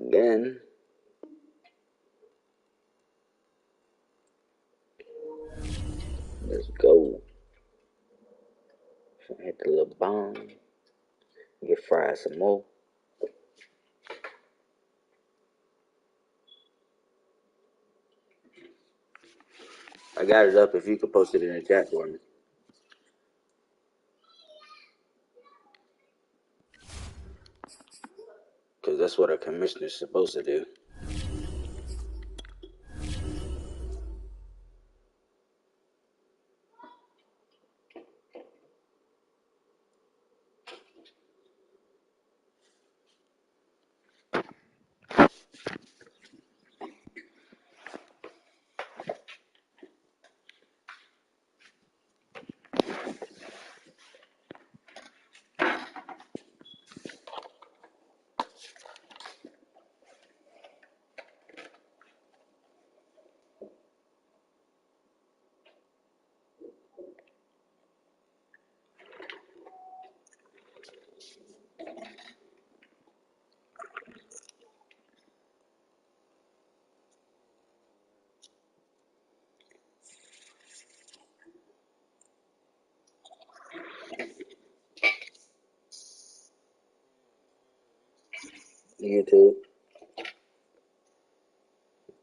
again. Let's go. Hit the little bomb. Get fried some more. I got it up if you could post it in the chat for me. Because that's what a commissioner's supposed to do. YouTube.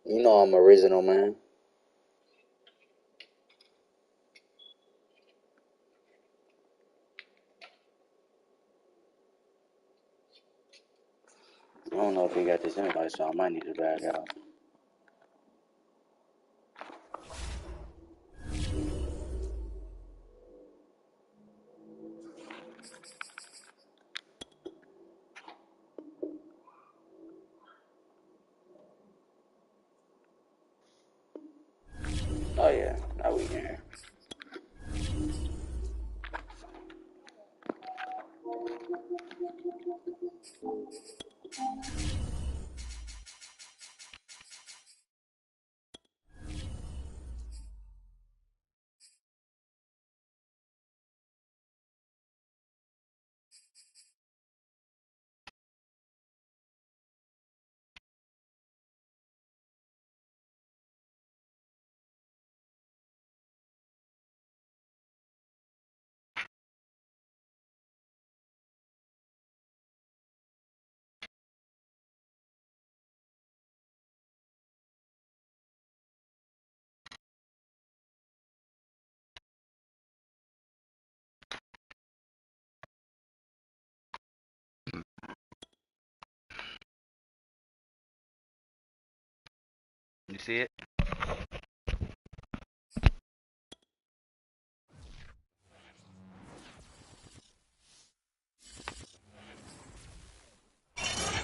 You know I'm original, man. I don't know if he got this invite, so I might need to back out. Oh yeah, now we can hear. You see it?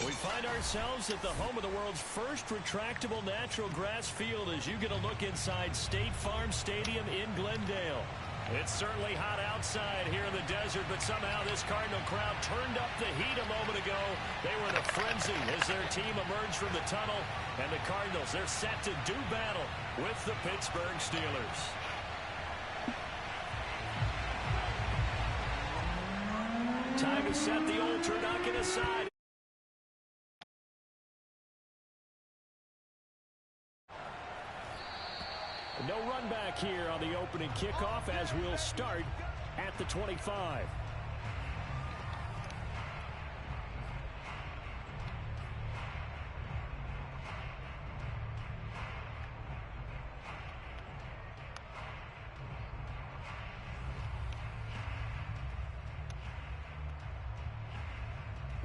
We find ourselves at the home of the world's first retractable natural grass field as you get a look inside State Farm Stadium in Glendale. It's certainly hot outside here in the desert, but somehow this Cardinal crowd turned up the heat a moment ago. They were in a frenzy as their team emerged from the tunnel, and the Cardinals, they're set to do battle with the Pittsburgh Steelers. Time to set the old turducken aside. No run back here on the opening kickoff as we'll start at the 25.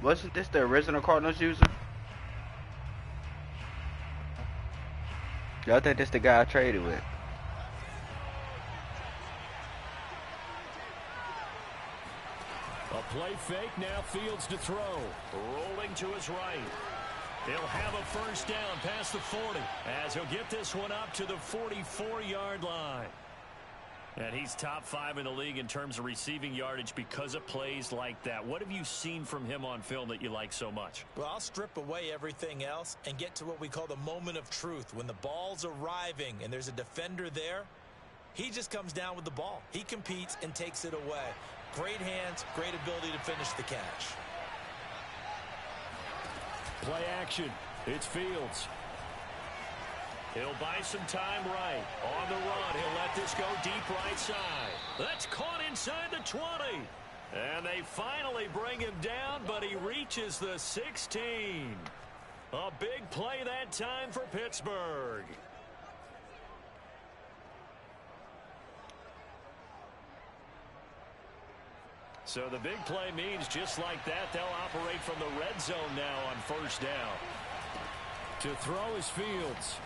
Wasn't this the original Cardinals user? I think this the guy I traded with. A play fake, now Fields to throw. Rolling to his right. He'll have a first down past the 40 as he'll get this one up to the 44-yard line. And he's top 5 in the league in terms of receiving yardage because of plays like that. What have you seen from him on film that you like so much? Well, I'll strip away everything else and get to what we call the moment of truth. When the ball's arriving and there's a defender there, he just comes down with the ball. He competes and takes it away. Great hands, great ability to finish the catch. Play action. It's Fields. He'll buy some time right. On the run, he'll let this go deep right side. That's caught inside the 20. And they finally bring him down, but he reaches the 16. A big play that time for Pittsburgh. So the big play means just like that, they'll operate from the red zone now on first down. To throw is Fields.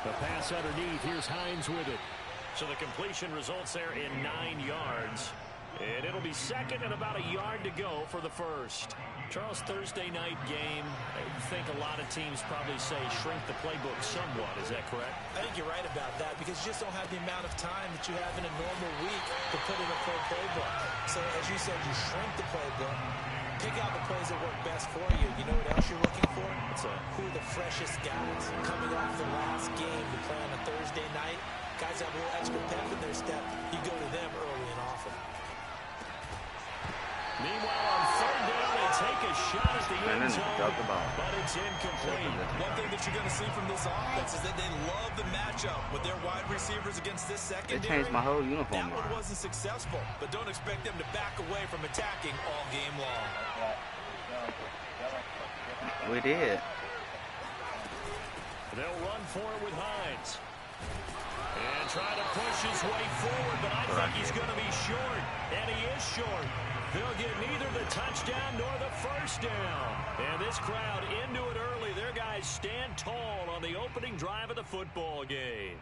The pass underneath. Here's Hines with it. So the completion results there in 9 yards. And it'll be second and about a yard to go for the first. Charles, Thursday night game, I think a lot of teams probably say shrink the playbook somewhat. Is that correct? I think you're right about that because you just don't have the amount of time that you have in a normal week to put in a full playbook. So as you said, you shrink the playbook, pick out the plays that work best for you. You know what else you're looking for? Who are the freshest guys coming off the last game to play on a Thursday night? Guys have a little extra pep in their step. You go to them early and often. Meanwhile, on third down, they take a shot at the end zone, but it's incomplete. One thing that you're going to see from this offense is that they love the matchup with their wide receivers against this secondary. They changed my whole uniform. That one wasn't successful, but don't expect them to back away from attacking all game long. We did. They'll run for it with Hines. And try to push his way forward, but I think he's going to be short, and he is short. They'll get neither the touchdown nor the first down. And this crowd into it early. Their guys stand tall on the opening drive of the football game.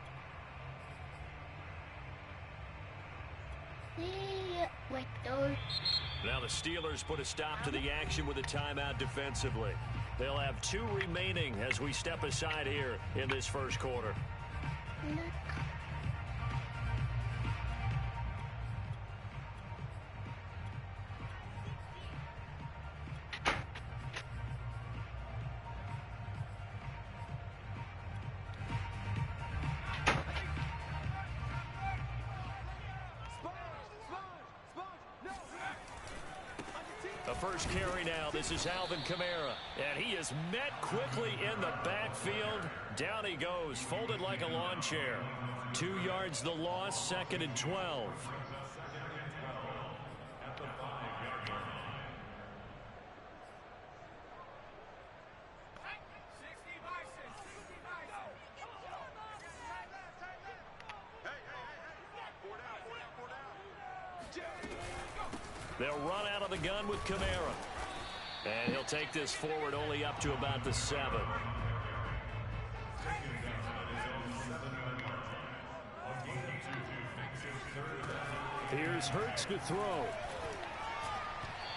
Now the Steelers put a stop to the action with a timeout defensively. They'll have 2 remaining as we step aside here in this first quarter. First carry now. This is Alvin Kamara. And he is met quickly in the backfield. Down he goes, folded like a lawn chair. 2 yards the loss, 2nd and 12. They'll run out of the gun with Kamara. And he'll take this forward only up to about the 7. Here's Hurts to throw.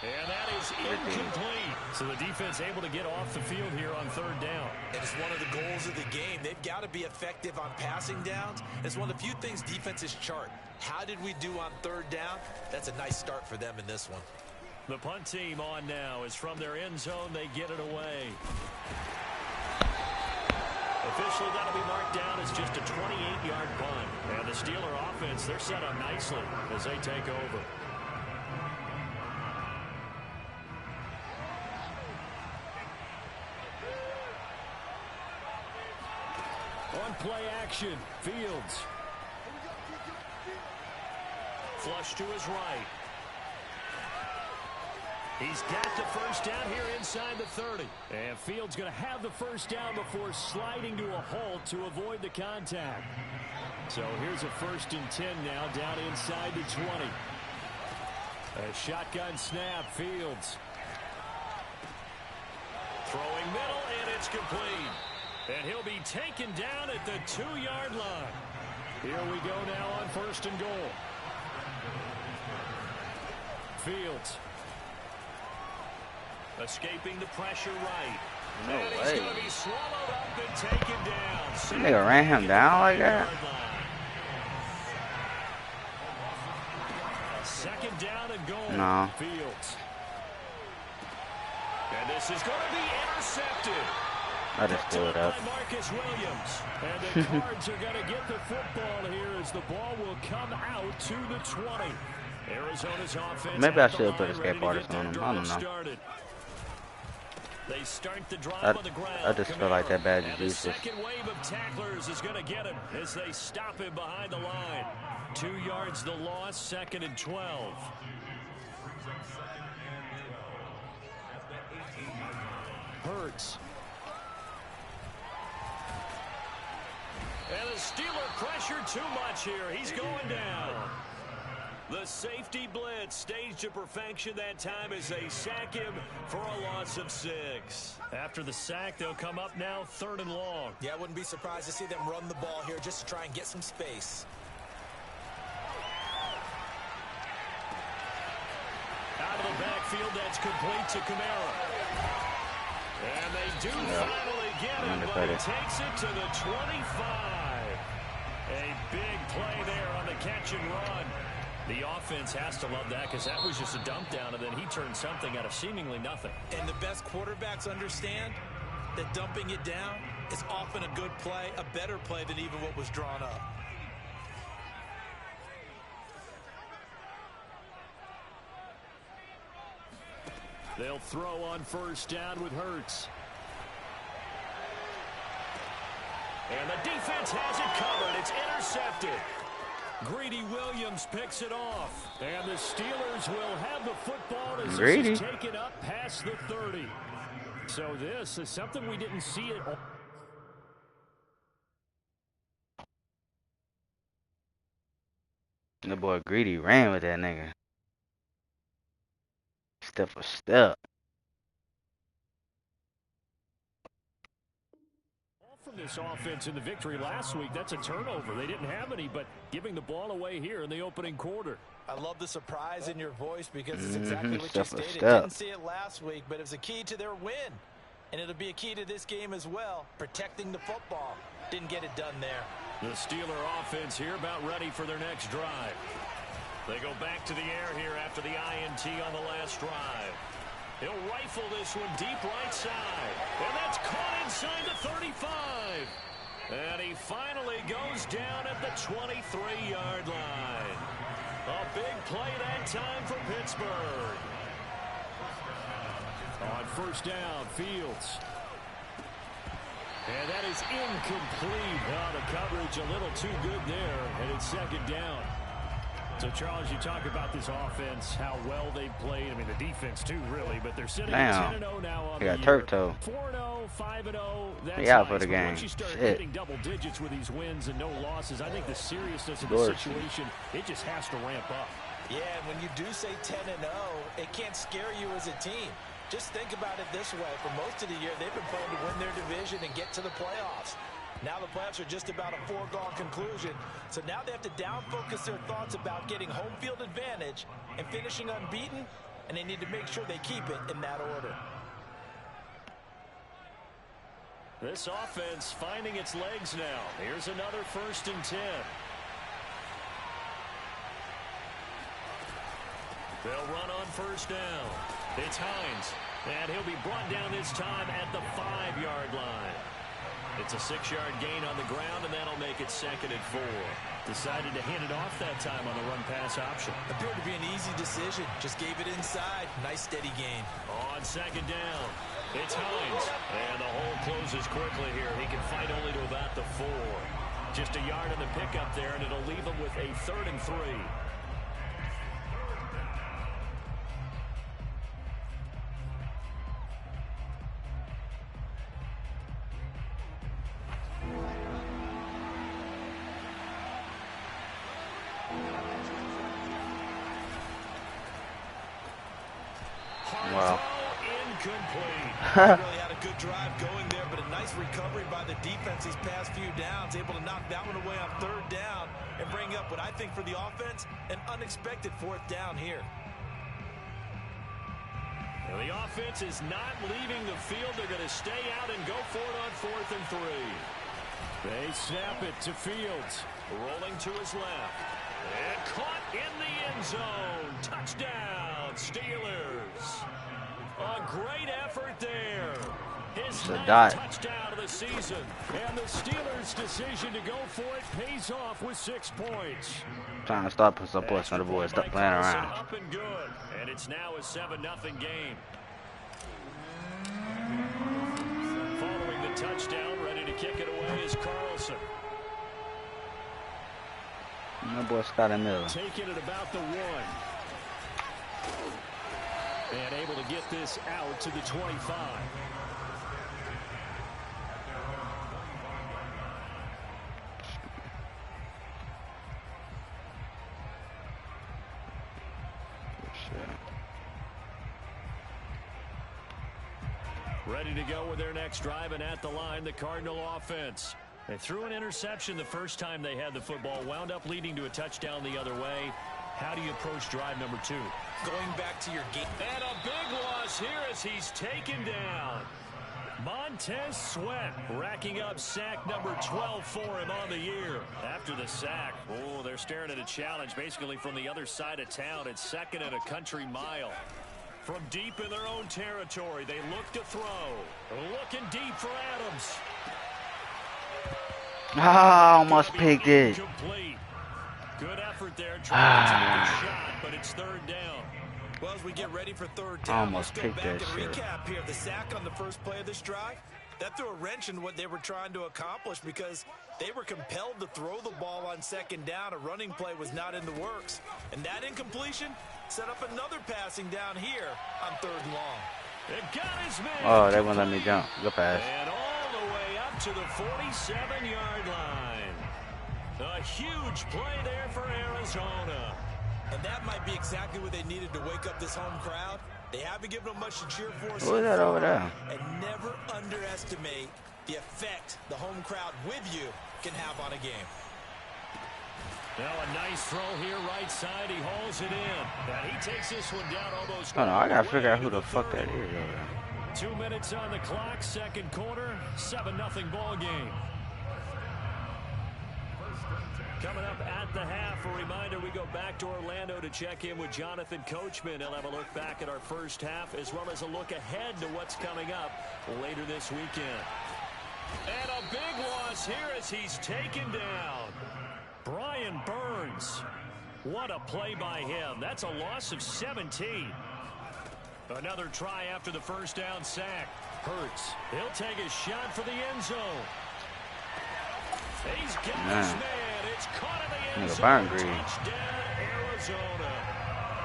And that is incomplete. So the defense able to get off the field here on third down. And it's one of the goals of the game. They've got to be effective on passing downs. It's one of the few things defenses chart. How did we do on third down? That's a nice start for them in this one. The punt team on now is from their end zone. They get it away. Officially, that'll be marked down as just a 28-yard punt. And the Steeler offense, they're set up nicely as they take over. On play action, Fields. Flush to his right. He's got the first down here inside the 30. And Fields going to have the first down before sliding to a halt to avoid the contact. So here's a 1st and 10 now down inside the 20. A shotgun snap, Fields. Throwing middle, and it's complete. And he'll be taken down at the 2-yard line. Here we go now on 1st and goal. Fields. Escaping the pressure right. No and way. He's going to be swallowed up and taken down. That nigga ran him down like that? A 2nd down and goal. No. Fields. And this is going to be intercepted. I just threw it up. Marcus Williams. And the Cards are going to get the football here as the ball will come out to the 20. Arizona's offense. Maybe I should put escape artist on him. I don't know. They start the drive on the ground. I just feel like that badge is and the useless. second wave of tacklers is going to get him as they stop him behind the line. 2 yards the loss, 2nd and 12. Hurts. And the Steeler pressure too much here. He's going down. The safety blitz staged to perfection that time as they sack him for a loss of 6. After the sack, they'll come up now 3rd and long. Yeah, I wouldn't be surprised to see them run the ball here just to try and get some space. Out of the backfield, that's complete to Kamara. And they do finally get him, but he takes it to the 25. A big play there on the catch and run. The offense has to love that because that was just a dump down, and then he turned something out of seemingly nothing. And the best quarterbacks understand that dumping it down is often a good play, a better play than even what was drawn up. They'll throw on 1st down with Hurts. And the defense has it covered. It's intercepted. Greedy Williams picks it off. And the Steelers will have the football as this is taken up past the 30. So this is something we didn't see at all. The boy Greedy ran with that nigga. Step for step. From this offense in the victory last week, that's a turnover. They didn't have any, but giving the ball away here in the opening quarter. I love the surprise in your voice because it's exactly what step you for stated. step. Didn't see it last week, but it was a key to their win. And it'll be a key to this game as well, protecting the football. Didn't get it done there. The Steeler offense here about ready for their next drive. They go back to the air here after the INT on the last drive. He'll rifle this one deep right side. And that's caught inside the 35. And he finally goes down at the 23-yard line. A big play that time for Pittsburgh. On 1st down, Fields. And that is incomplete. Oh, the coverage a little too good there, and it's 2nd down. So, Charles, you talk about this offense, how well they played. I mean, the defense, too, really. But they're sitting at 10-0 now on the year. 4-0, 5-0. That's he out nice. for the game. Once you start Shit. hitting double digits with these wins and no losses, I think the seriousness of the situation, it just has to ramp up. Yeah, and when you do say 10-0, it can't scare you as a team. Just think about it this way. For most of the year, they've been playing to win their division and get to the playoffs. Now the playoffs are just about a foregone conclusion. So now they have to down-focus their thoughts about getting home field advantage and finishing unbeaten, and they need to make sure they keep it in that order. This offense finding its legs now. Here's another 1st and 10. They'll run on 1st down. It's Hines, and he'll be brought down this time at the 5-yard line. It's a 6-yard gain on the ground, and that'll make it 2nd and 4. Decided to hand it off that time on the run-pass option. Appeared to be an easy decision. Just gave it inside. Nice steady gain. On 2nd down, it's Hines. And the hole closes quickly here. He can fight only to about the 4. Just a yard in the pickup there, and it'll leave him with a 3rd and 3. Wow. Incomplete. Really had a good drive going there, but a nice recovery by the defense these past few downs. Able to knock that one away on 3rd down and bring up what I think for the offense, an unexpected 4th down here. Well, the offense is not leaving the field. They're going to stay out and go for it on 4th and 3. They snap it to Fields. Rolling to his left. And caught in the end zone. Touchdown, Steelers. A great effort there. His 9th touchdown of the season. And the Steelers' decision to go for it pays off with 6 points. Trying to stop us up on the boys. Stop playing around. Up and good. And it's now a 7-0 game. kick it away is Carlson. My boy Scotty Miller. Taking it about the 1. And able to get this out to the 25. Ready to go with their next drive, and at the line, the Cardinal offense. They threw an interception the first time they had the football, wound up leading to a touchdown the other way. How do you approach drive number 2? Going back to your game. And a big loss here as he's taken down. Montez Sweat racking up sack number 12 for him on the year. After the sack, oh, they're staring at a challenge basically from the other side of town. It's 2nd and a country mile. From deep in their own territory, they look to throw. Looking deep for Adams. Ah, almost picked it. Complete. Good effort there trying to take a shot, but it's 3rd down. Well, as we get ready for 3rd down, Almost let's go picked back that and shit. recap here. The sack on the first play of this drive, that threw a wrench in what they were trying to accomplish because they were compelled to throw the ball on 2nd down. A running play was not in the works. And that incompletion set up another passing down here on 3rd and long. It got his man. Oh, they won't let me jump. Good pass. And all the way up to the 47-yard line. A huge play there for Arizona. And that might be exactly what they needed to wake up this home crowd. They haven't given them much to cheer for. Who is that over there? And never underestimate the effect the home crowd with you can have on a game. Now a nice throw here right side. He hauls it in. And he takes this one down almost. Oh no, I gotta figure out who the fuck that is over there. 2 minutes on the clock, 2nd quarter, 7-0 ball game. Coming up at the half, a reminder, we go back to Orlando to check in with Jonathan Coachman. He'll have a look back at our first half as well as a look ahead to what's coming up later this weekend. And a big loss here as he's taken down. Brian Burns. What a play by him. That's a loss of 17. Another try after the first down sack. Hurts. He'll take a shot for the end zone. He's got his man. It's caught in the end zone. Touchdown, Arizona.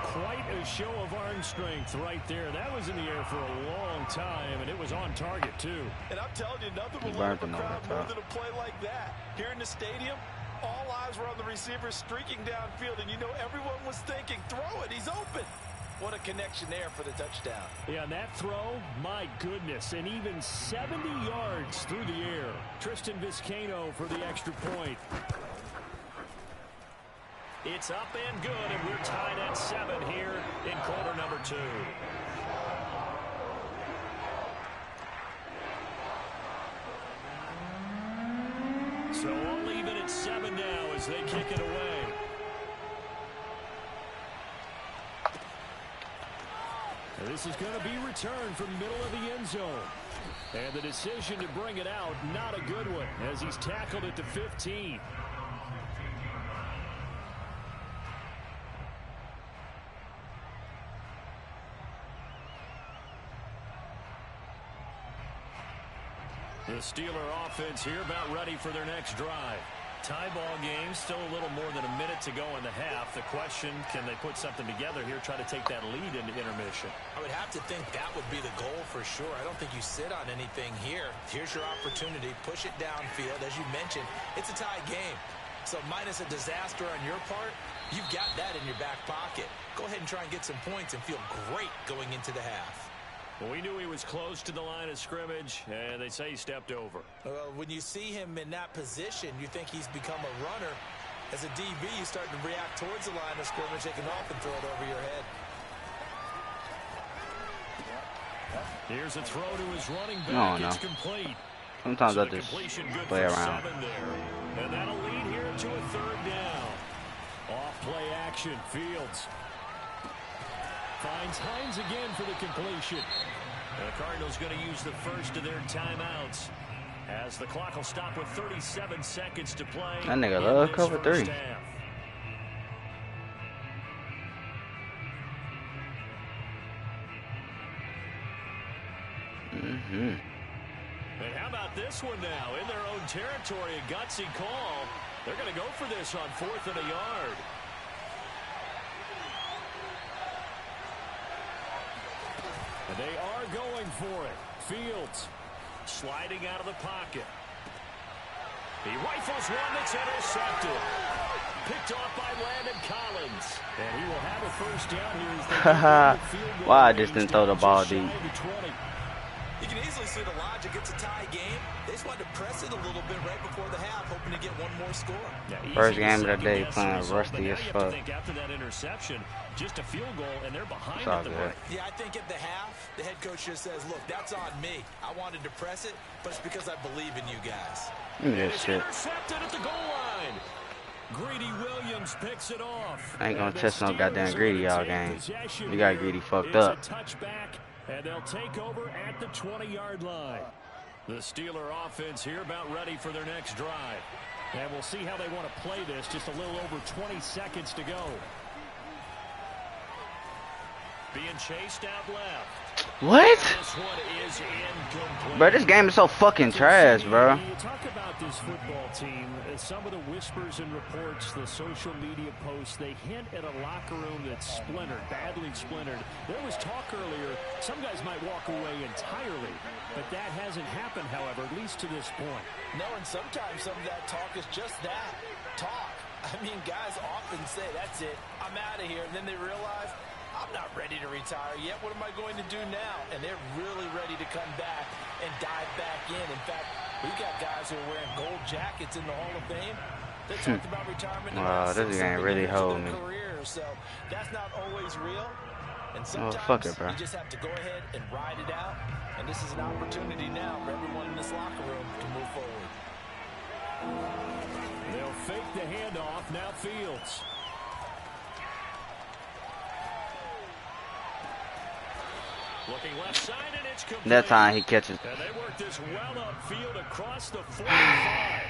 Quite a show of arm strength right there. That was in the air for a long time, and it was on target, too. And I'm telling you, nothing will light up a crowd more than a play like that. Here in the stadium, all eyes were on the receiver streaking downfield, and you know everyone was thinking, throw it, he's open. What a connection there for the touchdown. Yeah, and that throw, my goodness, and even 70 yards through the air. Tristan Vizcaino for the extra point. It's up and good, and we're tied at 7 here in quarter number 2. So all even at 7 now as they kick it away. And this is going to be returned from the middle of the end zone. And the decision to bring it out, not a good one, as he's tackled at the 15. The Steeler offense here about ready for their next drive. Tie ball game, still a little more than a minute to go in the half. The question, can they put something together here, try to take that lead into intermission? I would have to think that would be the goal for sure. I don't think you sit on anything here. Here's your opportunity. Push it downfield. As you mentioned, it's a tie game. So minus a disaster on your part, you've got that in your back pocket. Go ahead and try and get some points and feel great going into the half. Well, we knew he was close to the line of scrimmage, and they say he stepped over. Well, when you see him in that position, you think he's become a runner. As a DB, you start to react towards the line of scrimmage, they can often throw it over your head. Here's a throw to his running back. No. It's complete. Sometimes So I just completion good play for around. 7 there. And that'll lead here to a 3rd down. Off play action. Fields finds Hines again for the completion. And the Cardinals going to use the first of their timeouts as the clock will stop with 37 seconds to play. That nigga love cover 3. And how about this one now? In their own territory, a gutsy call. They're going to go for this on 4th and a yard. And they are going for it. Fields sliding out of the pocket. He rifles one that's intercepted. Picked off by Landon Collins. And he will have a first down here. Why I just didn't throw the ball deep? You can easily see the logic. It's a tie game. They just wanted to press it a little bit right before the half, hoping to get one more score. Yeah, first game of the day playing rusty as fuck. After that interception, just a field goal, and they're behind at the break. Yeah, I think at the half, the head coach just says, look, that's on me. I wanted to press it, but it's because I believe in you guys. It's intercepted at the goal line. Greedy Williams picks it off. I ain't gonna test no goddamn Greedy all game. You got Greedy fucked up. It's a touchback, and they'll take over at the 20-yard line. The Steeler offense here about ready for their next drive. And we'll see how they want to play this. Just a little over 20 seconds to go. Being chased out left. What? This one is incomplete. Bro, this game is so fucking trash, bro. You talk about this football team, some of the whispers and reports, the social media posts, they hint at a locker room that's splintered, badly splintered. There was talk earlier, some guys might walk away entirely, but that hasn't happened, however, at least to this point. No, and sometimes some of that talk is just that, talk. I mean, guys often say, that's it, I'm out of here, and then they realize, I'm not ready to retire yet. What am I going to do now? And they're really ready to come back and dive back in. In fact, we've got guys who are wearing gold jackets in the Hall of Fame. They talked about retirement. Wow, this game really holding me. So that's not always real. And Oh, sometimes fuck it, bro. you just have to go ahead and ride it out. And this is an opportunity now for everyone in this locker room to move forward. They'll fake the handoff. Now Fields. Looking left side, and it's complete. That time he catches. And they work this well upfield across the 45.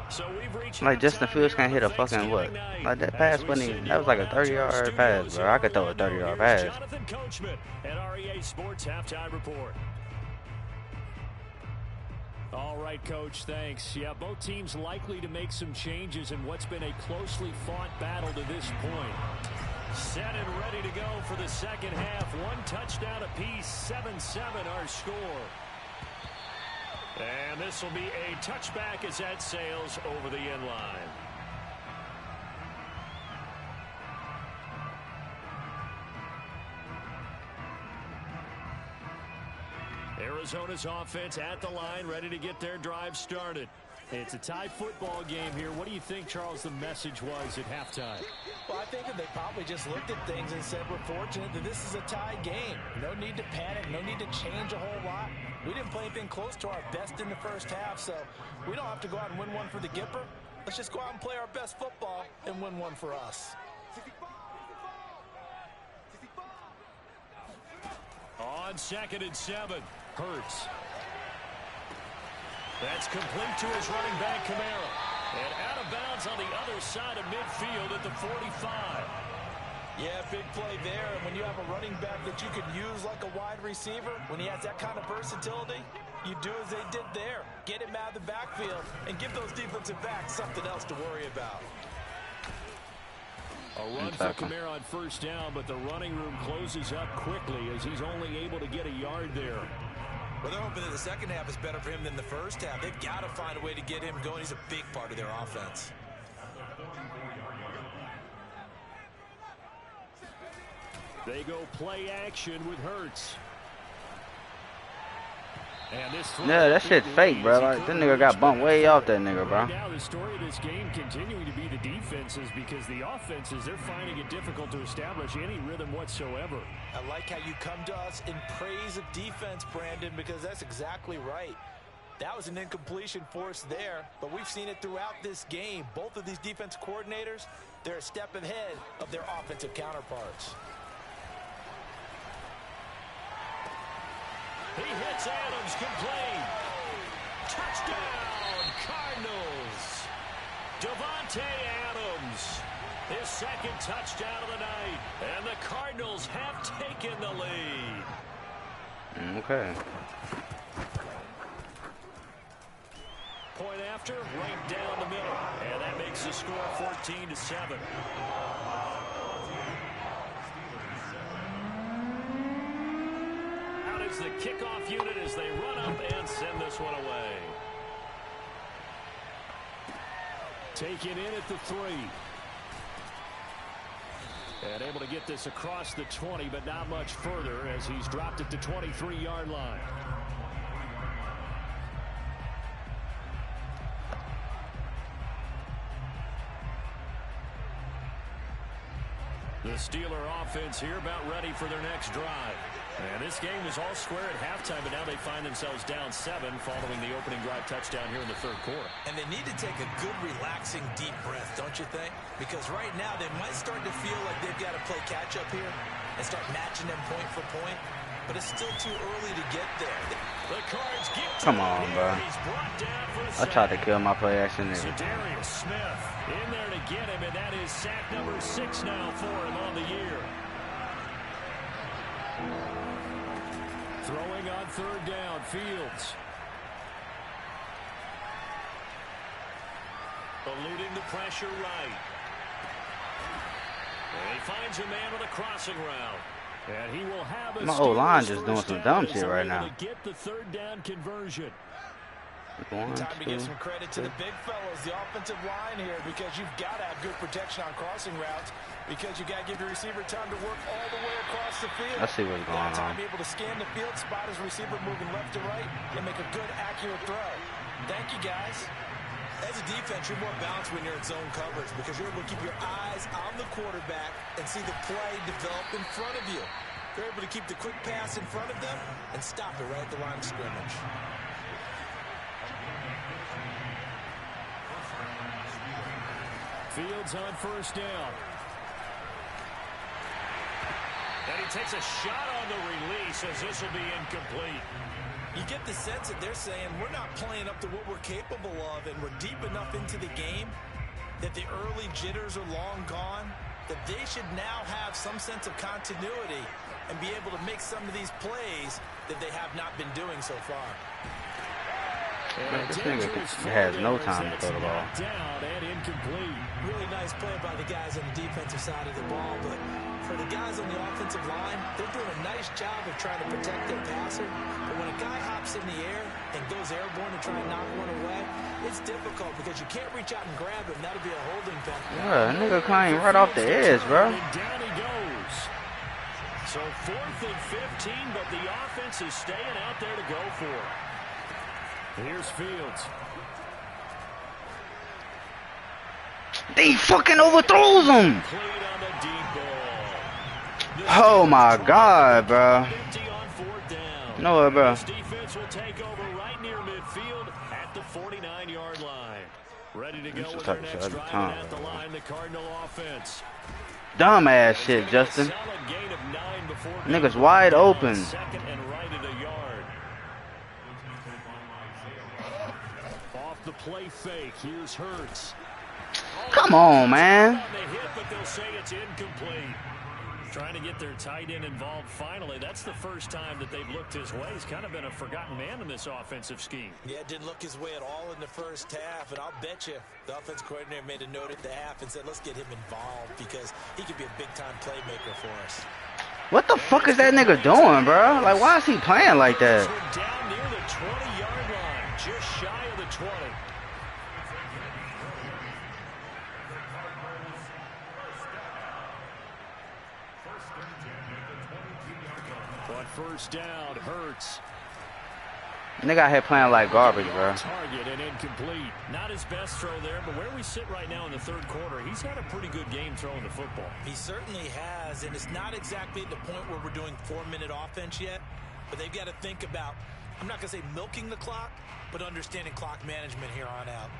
So we've reached Like Justin Fields can't hit a fucking what? Like that pass wasn't even, that was like a 30-yard pass, bro. I could throw a 30-yard pass. Jonathan Coachman at REA Sports Halftime Report. All right, Coach, thanks. Yeah, both teams likely to make some changes in what's been a closely fought battle to this point. Set and ready to go for the second half. One touchdown apiece, 7-7 our score. And this will be a touchback as that sails over the end line. Arizona's offense at the line, ready to get their drive started. It's a tie football game here. What do you think, Charles, the message was at halftime? Well, I think that they probably just looked at things and said, we're fortunate that this is a tie game. No need to panic, no need to change a whole lot. We didn't play anything close to our best in the first half, so we don't have to go out and win one for the Gipper. Let's just go out and play our best football and win one for us. On 2nd and 7, Hurts. That's complete to his running back, Kamara. And out of bounds on the other side of midfield at the 45. Yeah, big play there. And when you have a running back that you could use like a wide receiver, when he has that kind of versatility, you do as they did there. Get him out of the backfield and give those defensive backs something else to worry about. A run for Kamara on first down, but the running room closes up quickly as he's only able to get a yard there. Well, they're hoping that the second half is better for him than the first half. They've got to find a way to get him going. He's a big part of their offense. They go play action with Hurts. Yeah, that shit fake, bro. Like, that nigga got bumped way off that nigga, bro. Now the story of this game continuing to be the defenses, because the offenses, they're finding it difficult to establish any rhythm whatsoever. I like how you come to us in praise of defense, Brandon, because that's exactly right. That was an incompletion force there, but we've seen it throughout this game. Both of these defense coordinators, they're a step ahead of their offensive counterparts. He hits Adams, complete. Touchdown, Cardinals. Davante Adams, his second touchdown of the night. And the Cardinals have taken the lead. Okay. Point after, right down the middle. And that makes the score 14-7. Out is the kickoff unit as they run up and send this one away. Taken in at the 3. And able to get this across the 20, but not much further as he's dropped at the 23-yard line. The Steeler offense here about ready for their next drive. And this game was all square at halftime, but now they find themselves down 7 following the opening drive touchdown here in the third quarter. And they need to take a good, relaxing, deep breath, don't you think? Because right now they might start to feel like they've got to play catch-up here and start matching them point for point. But it's still too early to get there. The Cards get to Come on, bro. He's brought down for a I tried to kill my play action there. So Darius Smith in there to get him, and that is sack number 6 now for him on the year. Throwing on third down, Fields. Eluding the pressure right. And he finds a man with a crossing route. And he will have a my O-line just doing some dumb shit right now. Get the third down conversion. Time to give some credit to the big fellows, the offensive line here, because you've got to have good protection on crossing routes, because you got to give your receiver time to work all the way across the field. I see what's going time on. to be able to scan the field, spot his receiver moving left to right, and make a good, accurate throw. Thank you, guys. As a defense, you're more balanced when you're in zone coverage because you're able to keep your eyes on the quarterback and see the play develop in front of you. You're able to keep the quick pass in front of them and stop it right at the line of scrimmage. Fields on first down. And he takes a shot on the release as this will be incomplete. You get the sense that they're saying we're not playing up to what we're capable of, and we're deep enough into the game that the early jitters are long gone, that they should now have some sense of continuity and be able to make some of these plays that they have not been doing so far. Man, this nigga has no time to throw the ball. Down and incomplete. Really nice play by the guys on the defensive side of the ball, but for the guys on the offensive line, they're doing a nice job of trying to protect their passer. But when a guy hops in the air and goes airborne to try and knock one away, it's difficult because you can't reach out and grab him. That'll be a holding penalty. Yeah, nigga came right off the edge, bro. And down he goes. So 4th and 15, but the offense is staying out there to go for it. Here's Fields. He fucking overthrows him. Oh my God, bro. No way, bro. This defense will take over right near midfield at the 49-yard line. Ready to go with their next drive at the line, the Cardinal offense. Dumb ass shit, Justin. Niggas wide open. Second and right at a yard. Off the play fake. Here's Hurts. Come on, man. They hit, but they'll say it's incomplete. Trying to get their tight end involved finally. That's the first time that they've looked his way. He's kind of been a forgotten man in this offensive scheme. Yeah, didn't look his way at all in the first half, and I'll bet you the offense coordinator made a note at the half and said, let's get him involved because he could be a big-time playmaker for us. What the fuck is that nigga doing, bro? Like, why is he playing like that? Down near the 20-yard line, just shy of the 20. On first down, Hurts. Nigga out here playing like garbage, bro. Target and incomplete. Not his best throw there, but where we sit right now in the third quarter, he's had a pretty good game throwing the football. He certainly has, and it's not exactly at the point where we're doing 4-minute offense yet, but they've got to think about, I'm not going to say milking the clock, but understanding clock management here on out.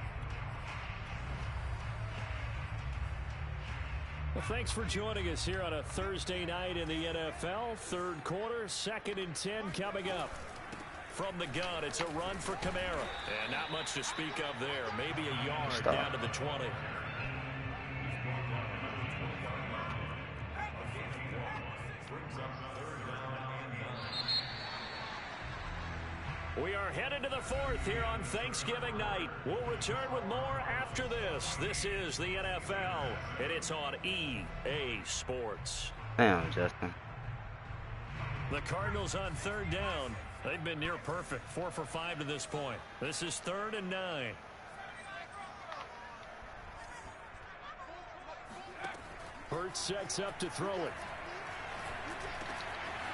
Well, thanks for joining us here on a Thursday night in the NFL. Third quarter, 2nd and 10 coming up. From the gun, it's a run for Kamara. And not much to speak of there. Maybe a yard down to the 20. We are headed to the fourth here on Thanksgiving night. We'll return with more after this. This is the NFL, and it's on EA Sports. Damn, Justin. The Cardinals on third down. They've been near perfect, 4 for 5 to this point. This is 3rd and 9. Hurts sets up to throw it.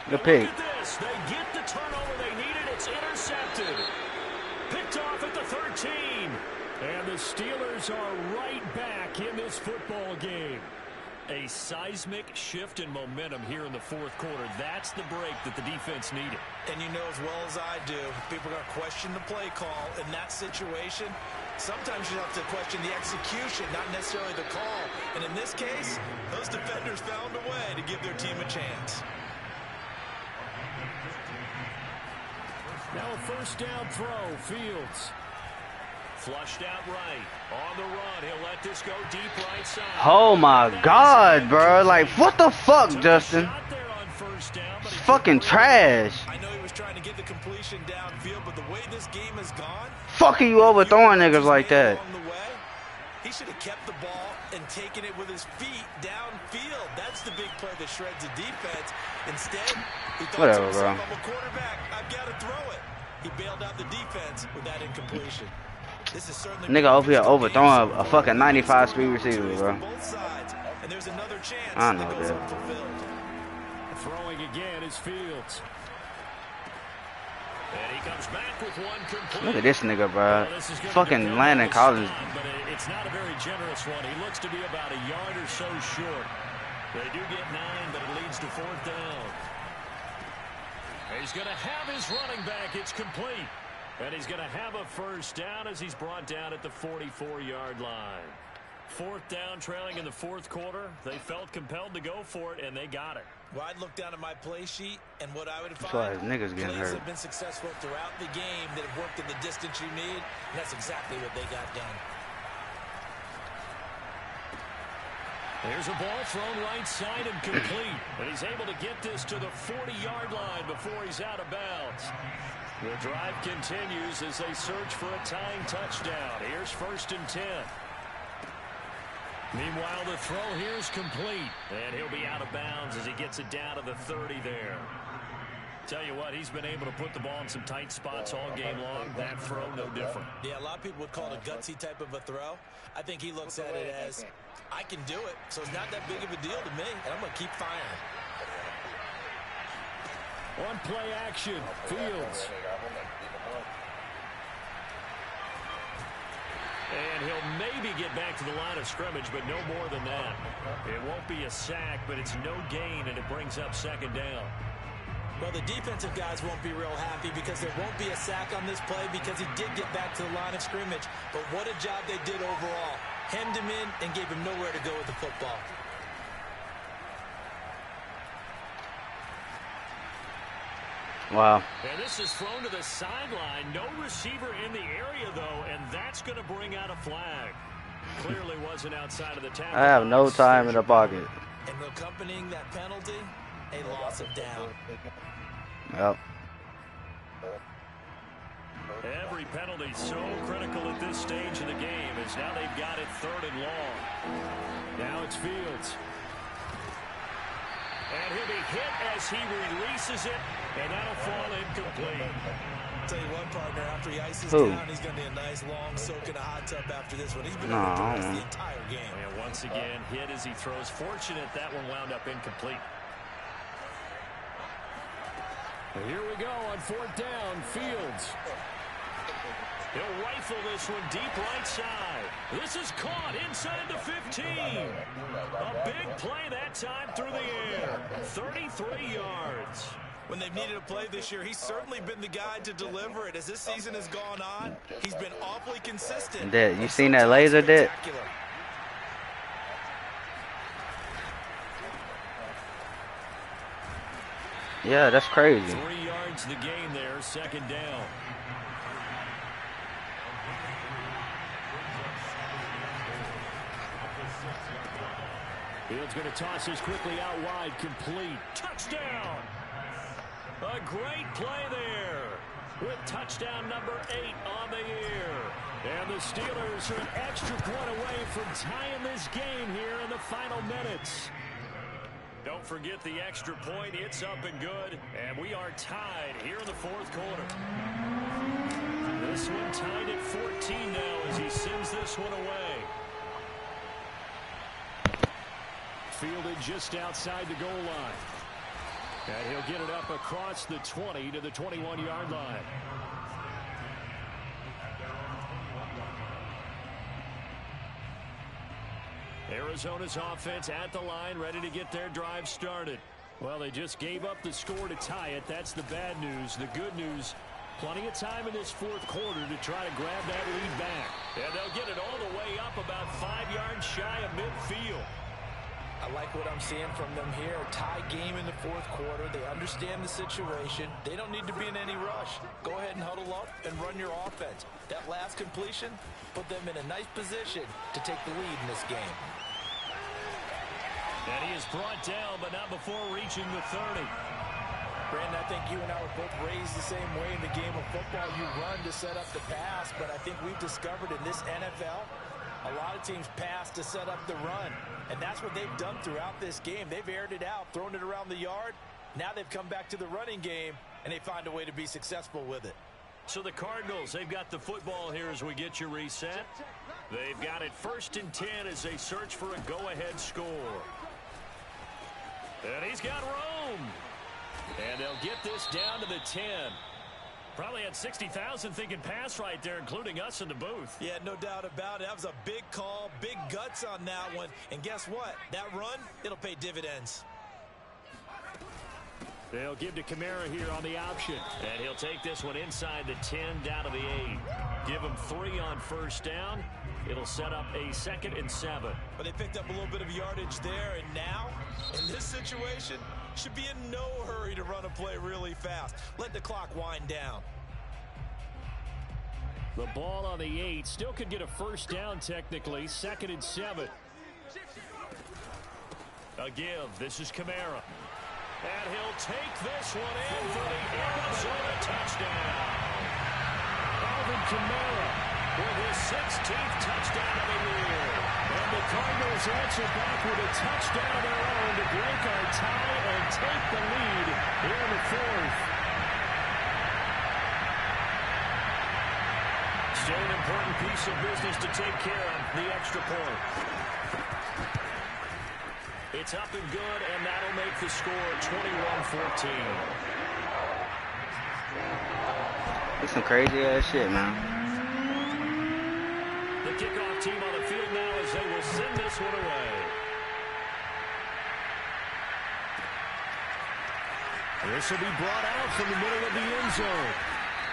Good pick. Look at this. They get the turnover they needed. It's intercepted. Picked off at the 13. And the Steelers are right back in this football game. A seismic shift in momentum here in the fourth quarter. That's the break that the defense needed. And you know as well as I do, people are going to question the play call in that situation. Sometimes you have to question the execution, not necessarily the call. And in this case, those defenders found a way to give their team a chance. Now a first down throw, Fields. Flushed out right. On the run, he'll let this go deep right side. Oh my God, bro. Like, what the fuck, Justin? It's fucking trash. I know he was trying to get the completion downfield, but the way this game has gone, Fuck are you overthrowing niggas like that? He should have kept the ball and taken it with his feet downfield. That's the big play that shreds the defense. Instead, he thought to himself, I'm a quarterback, I've got to throw it. He bailed out the defense with that incompletion. This is certainly nigga over here overthrowing a fucking 95 speed receiver, bro. And there's another chance I know that goes that. unfulfilled. Throwing again is Fields. And he comes back with one complete. Look at this nigga, bro. Fucking Landon Collins. But it's not a very generous one. He looks to be about a yard or so short. They do get 9, but it leads to 4th down. He's going to have his running back. It's complete. And he's going to have a first down as he's brought down at the 44-yard line. 4th down, trailing in the fourth quarter. They felt compelled to go for it, and they got it. Well, I'd look down at my play sheet, and what I would That's why find, niggas getting plays hurt. have been successful throughout the game that have worked in the distance you need, and that's exactly what they got done. There's a ball thrown right side and complete. And he's able to get this to the 40-yard line before he's out of bounds. The drive continues as they search for a tying touchdown. Here's 1st and 10. Meanwhile, the throw here is complete. And he'll be out of bounds as he gets it down to the 30 there. Tell you what, he's been able to put the ball in some tight spots all game long. That throw, no different. Yeah, a lot of people would call it a gutsy type of a throw. I think he looks at it as, I can do it, so it's not that big of a deal to me, and I'm going to keep firing. On play action, Fields. And he'll maybe get back to the line of scrimmage, but no more than that. It won't be a sack, but it's no gain, and it brings up 2nd down. Well, the defensive guys won't be real happy because there won't be a sack on this play because he did get back to the line of scrimmage. But what a job they did overall. Hemmed him in and gave him nowhere to go with the football. Wow. And this is thrown to the sideline. No receiver in the area, though, and that's going to bring out a flag. Clearly wasn't outside of the tackle. I have no time in the pocket. And accompanying that penalty, a loss of down. Yep. Every penalty so critical at this stage of the game as now they've got it 3rd and long. Now it's Fields. And he'll be hit as he releases it, and that'll fall incomplete. I'll tell you what, partner, after he ices Who? down, he's going to need a nice long soak in a hot tub after this one. He's been able to rest the entire game. And once again, hit as he throws. Fortunate that one wound up incomplete. And here we go on 4th down, Fields. He'll rifle this one deep right side. This is caught inside the 15. A big play that time through the air. 33 yards. When they've needed a play this year, he's certainly been the guy to deliver it. As this season has gone on, he's been awfully consistent. Dad, you seen that laser, Dad? Yeah, that's crazy. 3 yards the gain there, 2nd down. Fields going to toss this quickly out wide, complete. Touchdown! A great play there. with touchdown number 8 on the year. And the Steelers are an extra point away from tying this game here in the final minutes. Don't forget the extra point. It's up and good. And we are tied here in the fourth quarter. This one tied at 14 now as he sends this one away. Fielded just outside the goal line. And he'll get it up across the 20 to the 21-yard line. Arizona's offense at the line, ready to get their drive started. Well, they just gave up the score to tie it. That's the bad news. The good news, plenty of time in this fourth quarter to try to grab that lead back. And they'll get it all the way up about 5 yards shy of midfield. I like what I'm seeing from them here. Tie game in the fourth quarter. They understand the situation. They don't need to be in any rush. Go ahead and huddle up and run your offense. That last completion put them in a nice position to take the lead in this game. And he is brought down, but not before reaching the 30. Brandon, I think you and I were both raised the same way in the game of football. You run to set up the pass, but I think we've discovered in this NFL, a lot of teams pass to set up the run. And that's what they've done throughout this game. They've aired it out, thrown it around the yard. Now they've come back to the running game, and they find a way to be successful with it. So the Cardinals, they've got the football here as we get you reset. They've got it 1st and 10 as they search for a go-ahead score. And he's got room. And they'll get this down to the 10. Probably had 60,000 thinking pass right there, including us in the booth. Yeah, no doubt about it. That was a big call, big guts on that one. And guess what? That run, it'll pay dividends. They'll give to Kamara here on the option. And he'll take this one inside the 10 down to the 8. Give him 3 on 1st down. It'll set up a 2nd and 7. But they picked up a little bit of yardage there. And now, in this situation, should be in no hurry to run a play really fast. Let the clock wind down. The ball on the 8. Still could get a 1st down technically. 2nd and 7. A give. This is Kamara. And he'll take this one in for the Arizona touchdown. Alvin Kamara with his 16th touchdown of the year. And the Cardinals answer back with a touchdown of their own to break our tie and take the lead here in the fourth. Still an important piece of business to take care of, the extra point. It's up and good, and that'll make the score 21-14. It's some crazy ass shit, man. The kickoff team on the field now as they will send this one away. This will be brought out from the middle of the end zone.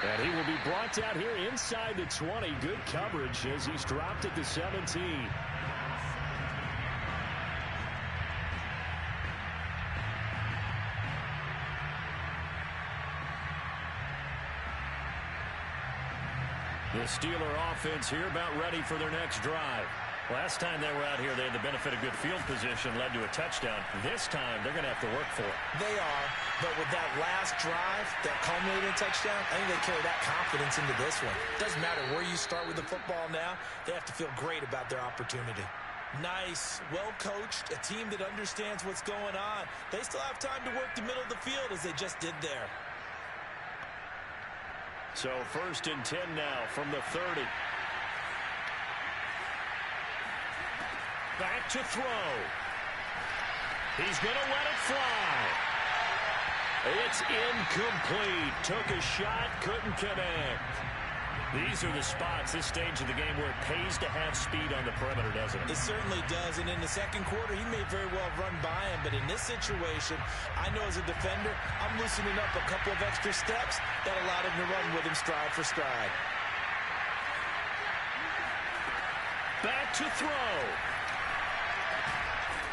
And he will be brought down here inside the 20. Good coverage as he's dropped at the 17. The Steeler offense here about ready for their next drive. Last time they were out here, they had the benefit of good field position, led to a touchdown. This time, they're going to have to work for it. They are, but with that last drive, that culminating touchdown, I think they carry that confidence into this one. Doesn't matter where you start with the football now, they have to feel great about their opportunity. Nice, well-coached, a team that understands what's going on. They still have time to work the middle of the field as they just did there. So 1st and 10 now from the 30. Back to throw. He's going to let it fly. It's incomplete. Took a shot, couldn't connect. These are the spots, this stage of the game, where it pays to have speed on the perimeter, doesn't it? It certainly does, and in the second quarter, he may very well run by him, but in this situation, I know as a defender, I'm loosening up a couple of extra steps that allowed him to run with him stride for stride. Back to throw.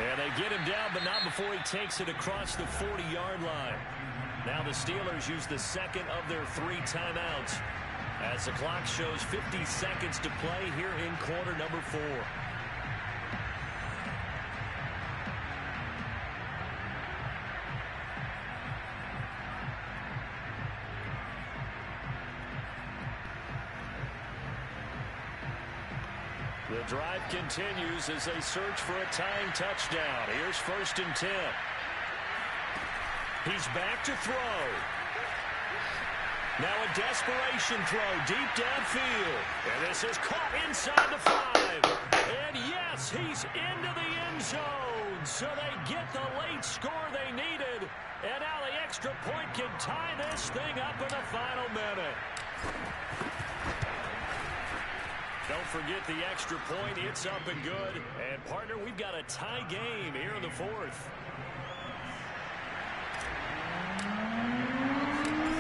And they get him down, but not before he takes it across the 40-yard line. Now the Steelers use the second of their 3 timeouts as the clock shows 50 seconds to play here in quarter number 4. The drive continues as they search for a tying touchdown. Here's 1st and 10. He's back to throw. Now a desperation throw deep downfield. And this is caught inside the 5. And yes, he's into the end zone. So they get the late score they needed. And now the extra point can tie this thing up in the final minute. Don't forget the extra point. It's up and good. And, partner, we've got a tie game here in the 4th.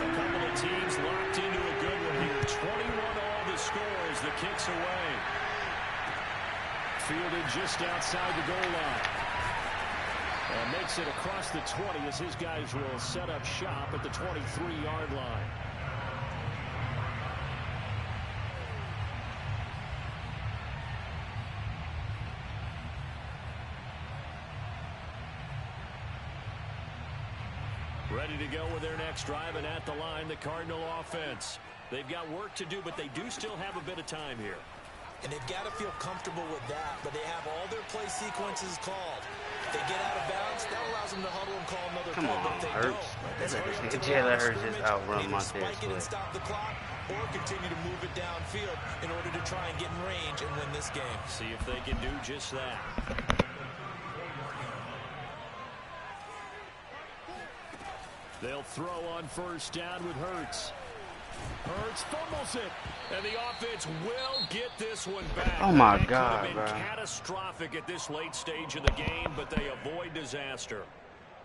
A couple of teams locked into a good one here. 21-all the score as the kick's away. Fielded just outside the goal line. And makes it across the 20 as his guys will set up shop at the 23-yard line. Ready to go with their next drive, and at the line, the Cardinal offense. They've got work to do, but they do still have a bit of time here. And they've got to feel comfortable with that, but they have all their play sequences called. If they get out of bounds, that allows them to huddle and call another play. But if they don't, Jalen Hurts just outrun Montez spike it and stop the clock, or continue to move it downfield in order to try and get in range and win this game. See if they can do just that. They'll throw on 1st down with Hurts. Hurts fumbles it, and the offense will get this one back. Oh my that God, could have been bro. catastrophic at this late stage of the game, but they avoid disaster.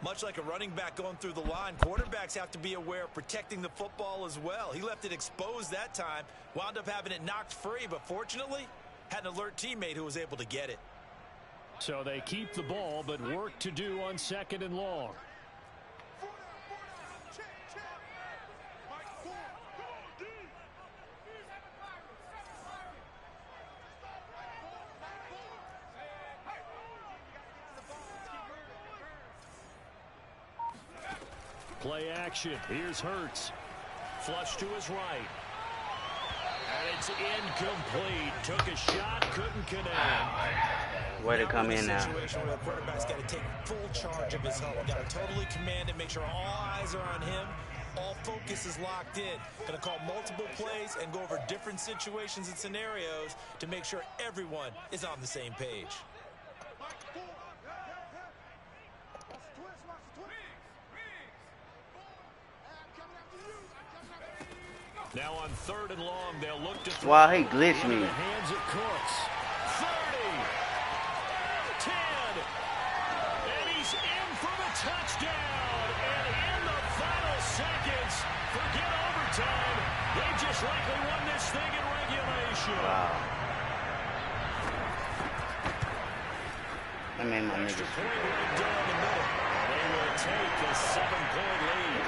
Much like a running back going through the line, quarterbacks have to be aware of protecting the football as well. He left it exposed that time, wound up having it knocked free, but fortunately, had an alert teammate who was able to get it. So they keep the ball, but work to do on 2nd and long. Play action. Here's Hurts. Flush to his right. And it's incomplete. Took a shot, couldn't connect. Way to come in now. Situation where the quarterback's got to take full charge of his huddle. Got to totally command it, make sure all eyes are on him. All focus is locked in. Going to call multiple plays and go over different situations and scenarios to make sure everyone is on the same page. Now on 3rd and long, they'll look to throw. Wow, he glitched me. The hands of Cooks. 30, 10, and he's in for the touchdown. And in the final seconds, forget overtime. They just likely won this thing in regulation. Wow. That made my Extra niggas. point right down the middle. They will take a 7-point lead.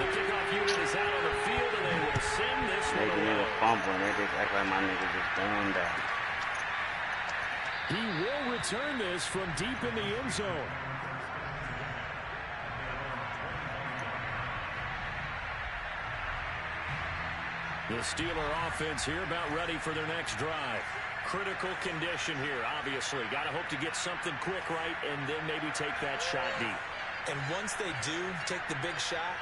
The kickoff unit is out on the field, and they will send this one Making away. nigga fumble, and they just act like my nigga just done that. He will return this from deep in the end zone. The Steeler offense here about ready for their next drive. Critical condition here, obviously. Got to hope to get something quick right and then maybe take that shot deep. And once they do take the big shot,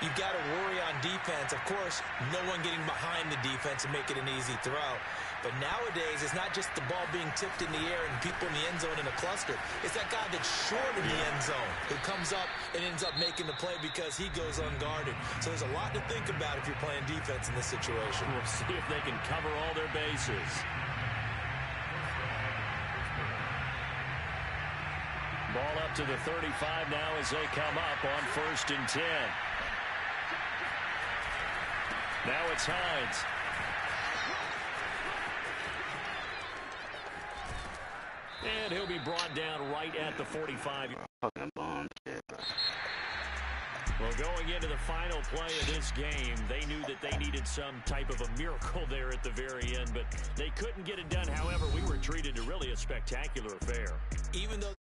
you've got to worry on defense. Of course, no one getting behind the defense and make it an easy throw. But nowadays, it's not just the ball being tipped in the air and people in the end zone in a cluster. It's that guy that's short in the end zone who comes up and ends up making the play because he goes unguarded. So there's a lot to think about if you're playing defense in this situation. We'll see if they can cover all their bases. Ball up to the 35 now as they come up on 1st and 10. Now it's Hines. And he'll be brought down right at the 45. Fucking bomb shit, bro. Well, going into the final play of this game, they knew that they needed some type of a miracle there at the very end, but they couldn't get it done. However, we were treated to really a spectacular affair. Even though